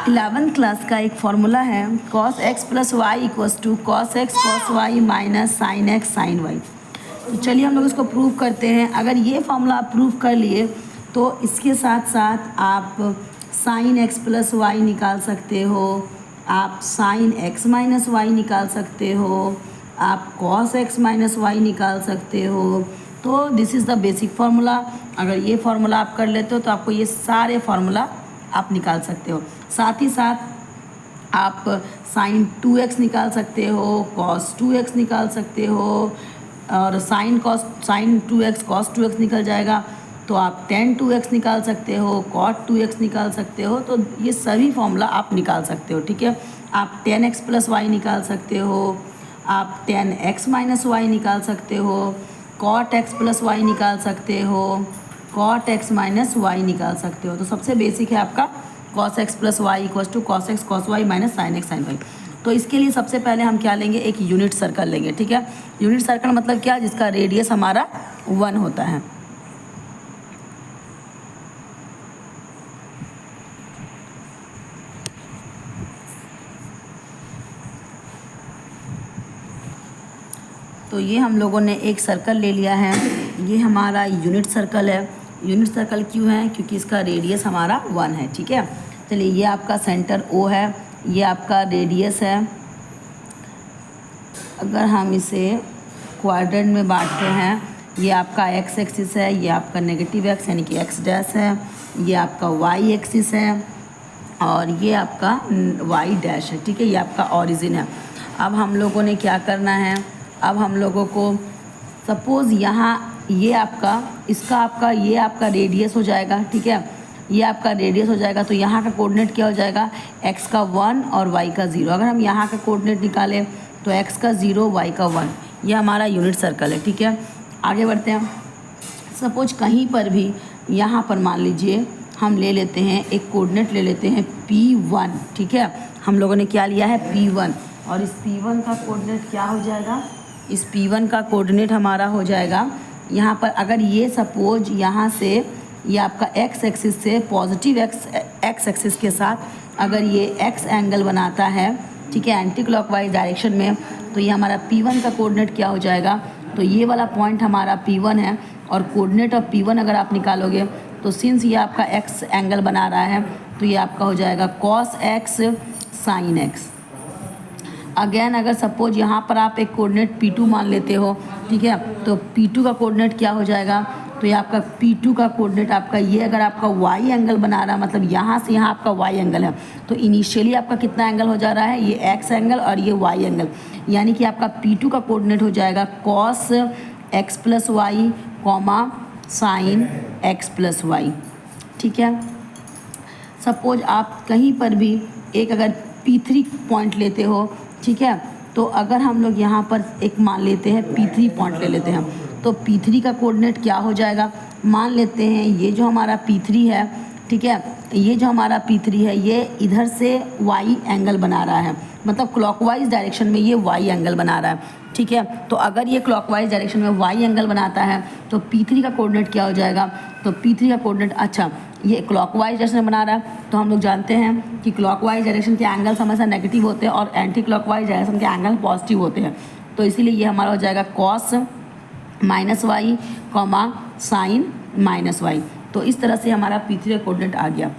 11th class का एक formula है cos x plus y equals to cos x cos y minus sine x sine y। तो चलिए हम लोग इसको प्रूव करते हैं। अगर ये फॉर्मूला आप प्रूव कर लिए तो इसके साथ साथ आप साइन x प्लस वाई निकाल सकते हो, आप साइन x माइनस वाई निकाल सकते हो, आप cos x माइनस वाई निकाल सकते हो। तो this is the basic formula. अगर ये फार्मूला आप कर लेते हो तो आपको ये सारे फार्मूला आप निकाल सकते हो। साथ ही साथ आप साइन 2x निकाल सकते हो, cos 2x निकाल सकते हो, और साइन 2x cos 2x निकल जाएगा तो आप tan 2x निकाल सकते हो, cot 2x निकाल सकते हो। तो ये सभी फॉर्मूला आप निकाल सकते हो, ठीक है। आप tan x प्लस वाई निकाल सकते हो, आप tan x माइनस वाई निकाल सकते हो, cot x प्लस वाई निकाल सकते हो, cot x माइनस वाई निकाल सकते हो। तो सबसे बेसिक है आपका cos x plus y equals to cos x cos y minus sine x sine y। तो इसके लिए सबसे पहले हम क्या लेंगे, एक यूनिट सर्कल लेंगे, ठीक है। यूनिट सर्कल मतलब क्या, जिसका रेडियस हमारा 1 होता है। तो ये हम लोगों ने एक सर्कल ले लिया है, ये हमारा यूनिट सर्कल है। यूनिट सर्कल क्यों है, क्योंकि इसका रेडियस हमारा 1 है, ठीक है। चलिए ये आपका सेंटर O है, ये आपका रेडियस है। अगर हम इसे क्वाड्रेंट में बांटते हैं, ये आपका x एक्सिस है, ये आपका नेगेटिव x यानी कि x डैश है, ये आपका y एक्सिस है और ये आपका y डैश है, ठीक है। ये आपका ऑरिजिन है। अब हम लोगों ने क्या करना है, अब हम लोगों को सपोज़ यहाँ ये आपका ये आपका रेडियस हो जाएगा, ठीक है। ये आपका रेडियस हो जाएगा तो यहाँ का कोऑर्डिनेट क्या हो जाएगा, x का 1 और y का 0। अगर हम यहाँ का कोऑर्डिनेट निकालें तो x का 0 y का 1, ये हमारा यूनिट सर्कल है, ठीक है। आगे बढ़ते हैं। सपोज कहीं पर भी यहाँ पर मान लीजिए हम ले लेते हैं एक कोऑर्डिनेट ले लेते हैं P1, ठीक है। हम लोगों ने क्या लिया है, P1, और इस P1 का कोऑर्डिनेट क्या हो जाएगा, इस P1 का कोऑर्डिनेट हमारा हो जाएगा यहाँ पर। अगर ये सपोज यहाँ से ये आपका x एक्सिस से पॉजिटिव x एक्सिस के साथ अगर ये x एंगल बनाता है, ठीक है, एंटी क्लॉकवाइज डायरेक्शन में, तो ये हमारा P1 का कोऑर्डिनेट क्या हो जाएगा, तो ये वाला पॉइंट हमारा P1 है। और कोऑर्डिनेट ऑफ P1 अगर आप निकालोगे तो सिंस ये आपका x एंगल बना रहा है तो ये आपका हो जाएगा cos x sin x। Again अगर सपोज यहाँ पर आप एक कोऑर्डिनेट P2 मान लेते हो, ठीक है, तो P2 का कोऑर्डिनेट क्या हो जाएगा, तो ये आपका P2 का कोऑर्डिनेट आपका ये अगर आपका y एंगल बना रहा है, मतलब यहाँ से यहाँ आपका y एंगल है, तो इनिशियली आपका कितना एंगल हो जा रहा है, ये x एंगल और ये y एंगल, यानी कि आपका P2 का कोऑर्डिनेट हो जाएगा cos x plus y comma sine x plus y, ठीक है। सपोज आप कहीं पर भी एक अगर P3 पॉइंट लेते हो, ठीक है, तो अगर हम लोग यहाँ पर एक मान लेते हैं P3 पॉइंट ले लेते हैं, तो P3 का कोऑर्डिनेट क्या हो जाएगा, मान लेते हैं ये जो हमारा P3 है, ठीक है, ये जो हमारा P3 है ये इधर से y एंगल बना रहा है, मतलब क्लॉकवाइज डायरेक्शन में ये y एंगल बना रहा है, ठीक है। तो अगर ये क्लॉकवाइज डायरेक्शन में y एंगल बनाता है तो P3 का कोऑर्डिनेट क्या हो जाएगा, तो P3 का कोऑर्डिनेट, अच्छा ये क्लॉकवाइज डायरेक्शन बना रहा है तो हम लोग जानते हैं कि क्लॉकवाइज डायरेक्शन के एंगल्स हमेशा नेगेटिव होते हैं और एंटी क्लॉकवाइज डायरेक्शन के एंगल पॉजिटिव होते हैं। तो इसीलिए ये हमारा हो जाएगा cos minus y comma sine minus y. तो इस तरह से हमारा P3 का कोऑर्डिनेट आ गया।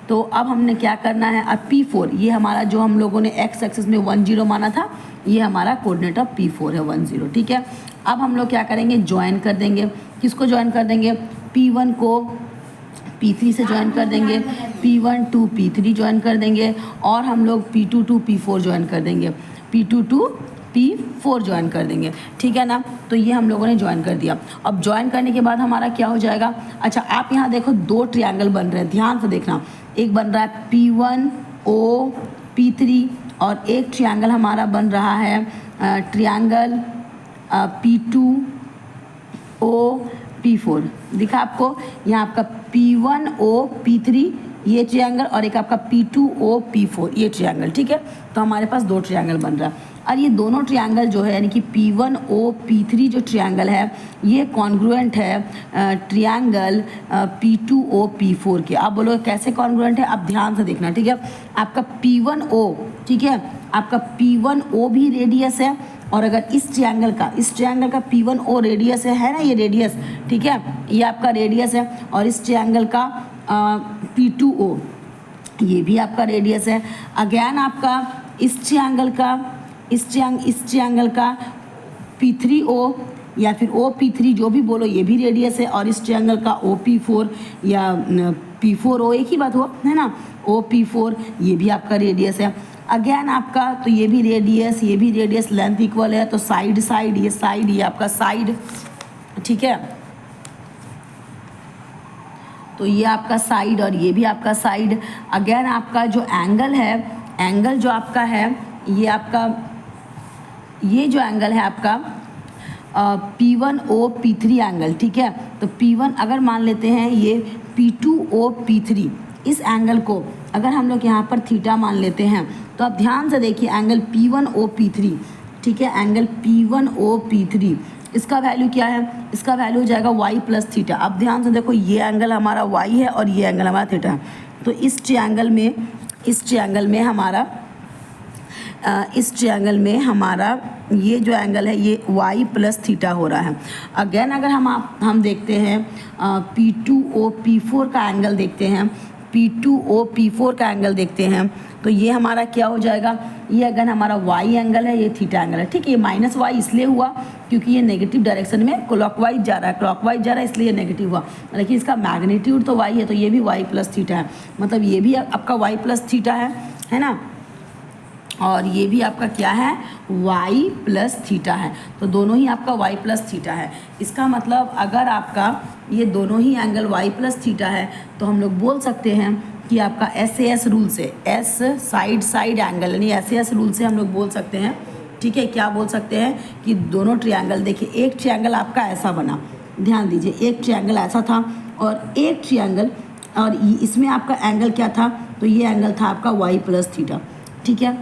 तो अब हमने क्या करना है, अब P4 ये हमारा जो हम लोगों ने x एक्सिस में 1 0 माना था, ये हमारा कोऑर्डिनेट ऑफ P4 है 1 0, ठीक है। अब हम लोग क्या करेंगे, ज्वाइन कर देंगे। किसको ज्वाइन कर देंगे, P1 को P3 से ज्वाइन कर देंगे, P1 टू P3 ज्वाइन कर देंगे और हम लोग P2 टू P4 ज्वाइन कर देंगे, P2 टू P4 ज्वाइन कर देंगे, ठीक है ना। तो ये हम लोगों ने ज्वाइन कर दिया। अब ज्वाइन करने के बाद हमारा क्या हो जाएगा, अच्छा आप यहाँ देखो दो ट्रायंगल बन रहे हैं, ध्यान से देखना। एक बन रहा है P1O P3 और एक ट्रायंगल हमारा बन रहा है ट्रायंगल P2O P4। दिखा आपको, यहाँ आपका P1O P3 ये ट्रायंगल और एक आपका P2O P4 ये ट्रायंगल, ठीक है। तो हमारे पास दो ट्रायंगल बन रहा है। और ये दोनों ट्रायंगल जो है यानी कि P1O P3 जो ट्रायंगल है ये कॉन्ग्रुएंट है ट्रायंगल P2O P4 के। आप बोलोगे कैसे कॉन्ग्रुएंट है, आप ध्यान से देखना, ठीक है। आपका P1O, ठीक है, आपका P1O भी रेडियस है, और अगर इस ट्रायंगल का P1O रेडियस है ना, ये रेडियस, ठीक है, ये आपका रेडियस है, और इस ट्रायंगल का P2O ये भी आपका रेडियस है। अगेन आपका इस ट्रायंगल का P3O या फिर OP3 जो भी बोलो ये भी रेडियस है, और इस ट्रायंगल का OP4 या P4O एक ही बात हुआ है ना, OP4 ये भी आपका रेडियस है। अगेन आपका तो ये भी रेडियस लेंथ इक्वल है, तो साइड ये आपका साइड, ठीक है, तो ये आपका साइड और ये भी आपका साइड। अगेन आपका जो एंगल जो आपका है ये जो एंगल है आपका P1O P3 एंगल, ठीक है। तो P1 अगर मान लेते हैं ये P2O P3, इस एंगल को अगर हम लोग यहाँ पर थीटा मान लेते हैं, तो आप ध्यान से देखिए एंगल P1O P3, ठीक है, एंगल P1O P3 इसका वैल्यू क्या है, इसका वैल्यू हो जाएगा y प्लस थीटा। अब ध्यान से देखो ये एंगल हमारा y है और ये एंगल हमारा थीटा है, तो इस ट्रायंगल में हमारा ये जो एंगल है ये y प्लस थीटा हो रहा है। अगेन अगर हम देखते हैं P2O P4 का एंगल देखते हैं, P2O P4 का एंगल देखते हैं, तो ये हमारा क्या हो जाएगा, ये अगर हमारा y एंगल है, ये थीटा एंगल है, ठीक है। ये माइनस y इसलिए हुआ क्योंकि ये नेगेटिव डायरेक्शन में क्लॉकवाइज जा रहा है, इसलिए ये नेगेटिव हुआ, लेकिन इसका मैग्नीट्यूड तो y है, तो ये भी y प्लस थीटा है, मतलब ये भी आपका y प्लस थीटा है ना, और ये भी आपका क्या है, y प्लस थीटा है, तो दोनों ही आपका y प्लस थीटा है। इसका मतलब अगर आपका ये दोनों ही एंगल y प्लस थीटा है, तो हम लोग बोल सकते हैं कि आपका SAS रूल से, S साइड एंगल यानी SAS रूल से हम लोग बोल सकते हैं, ठीक है, क्या बोल सकते हैं कि दोनों ट्रायंगल, देखिए एक ट्रायंगल आपका ऐसा बना, ध्यान दीजिए, एक ट्रायंगल ऐसा था और एक ट्रायंगल, और इसमें आपका एंगल क्या था, तो ये एंगल था आपका y प्लस थीटा, ठीक है,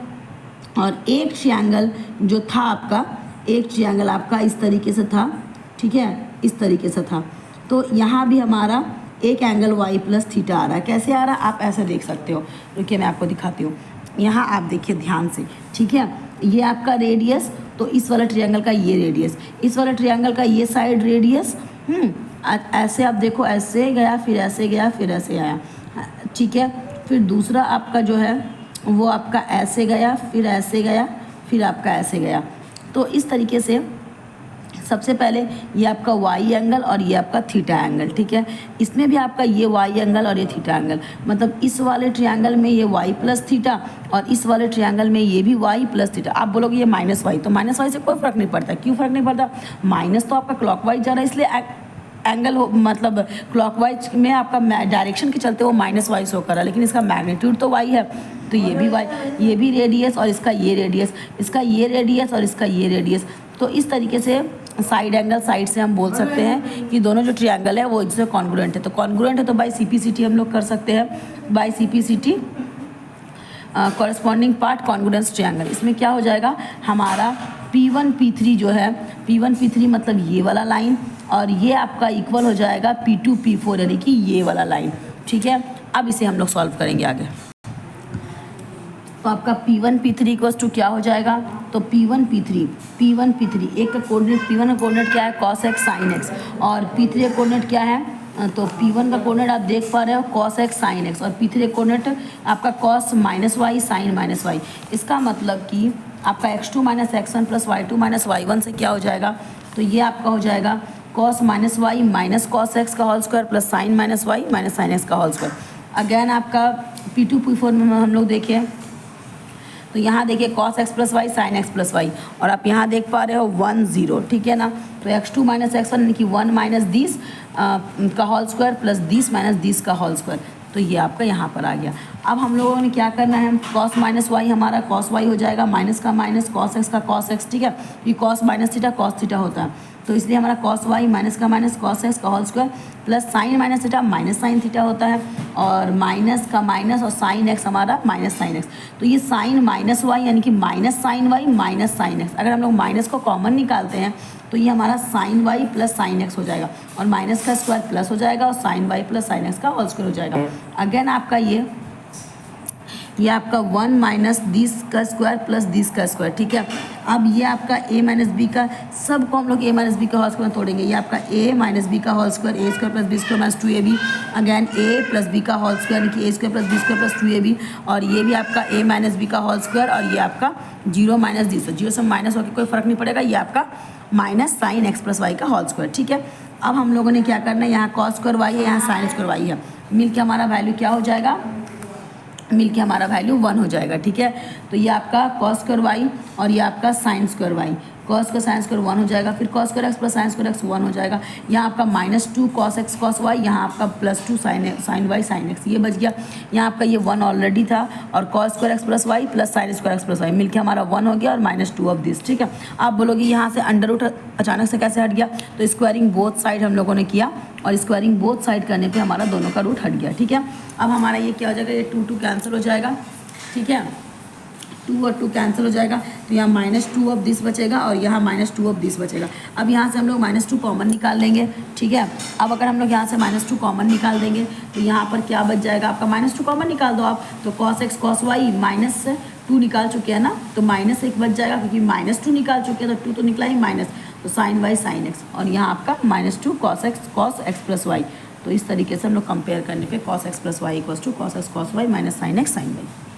और एक ट्रायंगल जो था आपका, एक ट्रायंगल आपका इस तरीके से था, ठीक है, इस तरीके से था, तो यहाँ भी हमारा एक एंगल y प्लस थीटा आ रहा है। कैसे आ रहा है, आप ऐसे देख सकते हो, रुकिए मैं आपको दिखाती हूँ। यहाँ आप देखिए ध्यान से, ठीक है, ये आपका रेडियस, तो इस वाला ट्रायंगल का ये रेडियस, इस वाला ट्रायंगल का ये साइड रेडियस, ऐसे आप देखो, ऐसे गया, फिर ऐसे गया, फिर ऐसे आया, ठीक है। फिर दूसरा आपका जो है वो आपका ऐसे गया, फिर ऐसे गया, फिर आपका ऐसे गया। तो इस तरीके से सबसे पहले ये आपका y एंगल और ये आपका थीटा एंगल, ठीक है, इसमें भी आपका ये y एंगल और ये थीटा एंगल, मतलब इस वाले ट्रायंगल में ये y प्लस थीटा और इस वाले ट्रायंगल में ये भी y प्लस थीटा। आप बोलोगे ये माइनस y, तो माइनस y से कोई फ़र्क नहीं पड़ता। क्यों फ़र्क नहीं पड़ता, माइनस तो आपका क्लॉकवाइज जा रहा है, इसलिए एंगल हो, मतलब क्लॉकवाइज में आपका डायरेक्शन के चलते वो माइनस y शो कर रहा है, लेकिन इसका मैग्नीट्यूड तो y है, तो ये भी y, ये भी रेडियस और इसका ये रेडियस, इसका ये रेडियस और इसका ये रेडियस। तो इस तरीके से साइड एंगल, साइड से हम बोल सकते हैं कि दोनों जो ट्रायंगल है वो इससे कॉन्ग्रुएंट है। तो कॉन्ग्रुएंट है तो बाय CPCT हम लोग कर सकते हैं, by CPCT corresponding part congruence triangle. इसमें क्या हो जाएगा, हमारा P1 P3 जो है, P1 P3 मतलब ये वाला लाइन, और ये आपका इक्वल हो जाएगा P2 P4 यानी कि ये वाला लाइन, ठीक है। अब इसे हम लोग सॉल्व करेंगे आगे। तो आपका P1 P3 इक्वल्स टू क्या हो जाएगा, तो P1 P3 एक का कोऑर्डिनेट, P1 का कोऑर्डिनेट क्या है, cos x sin x, और P3 का कोऑर्डिनेट क्या है, तो P1 का कोऑर्डिनेट आप देख पा रहे हो cos x sin x, और P3 का कोऑर्डिनेट आपका cos minus y sin minus y. इसका मतलब कि आपका x2 minus x1 plus y2 minus y1 से क्या हो जाएगा, तो ये आपका हो जाएगा cos minus y minus cos x का whole square plus sin minus y minus sin x का होल स्क्वायर। अगेन आपका P2 P4 में हम लोग देखें तो यहाँ देखिए cos x plus y sin x plus y, और आप यहाँ देख पा रहे हो 1 0, ठीक है ना। तो x2 माइनस x1 यानी कि 1 माइनस दिस का whole square plus this minus this का होल स्क्वायर, तो ये आपका यहाँ पर आ गया। अब हम लोगों ने क्या करना है, cos माइनस वाई हमारा cos वाई हो जाएगा, माइनस का माइनस cos x का cos x, ठीक है, ये cos minus theta cos theta होता है। तो इसलिए हमारा cos Y minus cos X का whole square plus sine minus theta minus sine theta होता है, और माइनस का माइनस और साइन एक्स हमारा माइनस साइन एक्स। तो ये साइन माइनस वाई यानी कि minus sine Y minus sine x, अगर हम लोग माइनस को कॉमन निकालते हैं तो ये हमारा sine y plus sine x हो जाएगा, और माइनस का स्क्वायर प्लस हो जाएगा और sine y plus sine x का होल स्क्वायर हो जाएगा। अगेन आपका ये आपका 1 माइनस दिस का स्क्वायर प्लस दिस का स्क्वायर, ठीक है। अब ये आपका a माइनस बी का, सबको हम लोग a माइनस बी का होल स्क्वायर तोड़ेंगे। ये आपका a माइनस बी का whole square, a square plus b square minus 2ab, again a plus b का होल स्क्वायर यानी कि a square plus b square plus 2ab, और ये भी आपका a माइनस बी का होल स्क्वायर, और ये आपका 0 माइनस दी से 0 से माइनस होकर कोई फर्क नहीं पड़ेगा, ये आपका minus sine x plus y का होल स्क्वायर, ठीक है। अब हम लोगों ने क्या करना है, यहाँ कॉस स्क्वायर वाई है, यहाँ साइन स्क्वायर वाई है, मिल के हमारा वैल्यू क्या हो जाएगा, मिल के हमारा वैल्यू 1 हो जाएगा, ठीक है। तो ये आपका कॉस स्क्वायर वाई और ये आपका साइन स्क्वायर वाई, कॉस का साइन स्क्वायर 1 हो जाएगा, फिर cos square X plus sine square x 1 हो जाएगा, यहाँ आपका -2 कॉस एक्स कॉस वाई, यहाँ आपका +2 साइन वाई साइन एक्स, ये बच गया। यहाँ आपका ये 1 ऑलरेडी था, और cos square X plus Y plus sine square X plus Y मिल के हमारा 1 हो गया, और -2 ऑफ दिस, ठीक है। आप बोलोगे यहाँ से अंडर रूट अचानक से कैसे हट गया, तो स्क्वायरिंग बोथ साइड हम लोगों ने किया, और स्क्वायरिंग बोथ साइड करने पे हमारा दोनों का रूट हट गया, ठीक है। अब हमारा ये क्या हो जाएगा, ये 2 कैंसिल हो जाएगा, ठीक है, 2 और 2 कैंसिल हो जाएगा, तो यहाँ -2 ऑफ दिस बचेगा और यहाँ -2 ऑफ दिस बचेगा। अब यहाँ से हम लोग -2 कॉमन निकाल लेंगे, ठीक है। अब अगर हम लोग यहाँ से -2 कॉमन निकाल देंगे तो यहाँ पर क्या बच जाएगा आपका, -2 कॉमन निकाल दो आप, तो कॉस एक्स कॉस वाई -2 निकाल चुके हैं ना, तो -1 बच जाएगा, क्योंकि -2 निकाल चुके हैं तो 2 तो निकला ही माइनस, तो साइन वाई साइन एक्स, और यहाँ आपका -2 कॉस एक्स प्लस वाई। तो इस तरीके से हम लोग कंपेयर करने पे cos x plus y equals to cos x cos y minus sine x sine Y.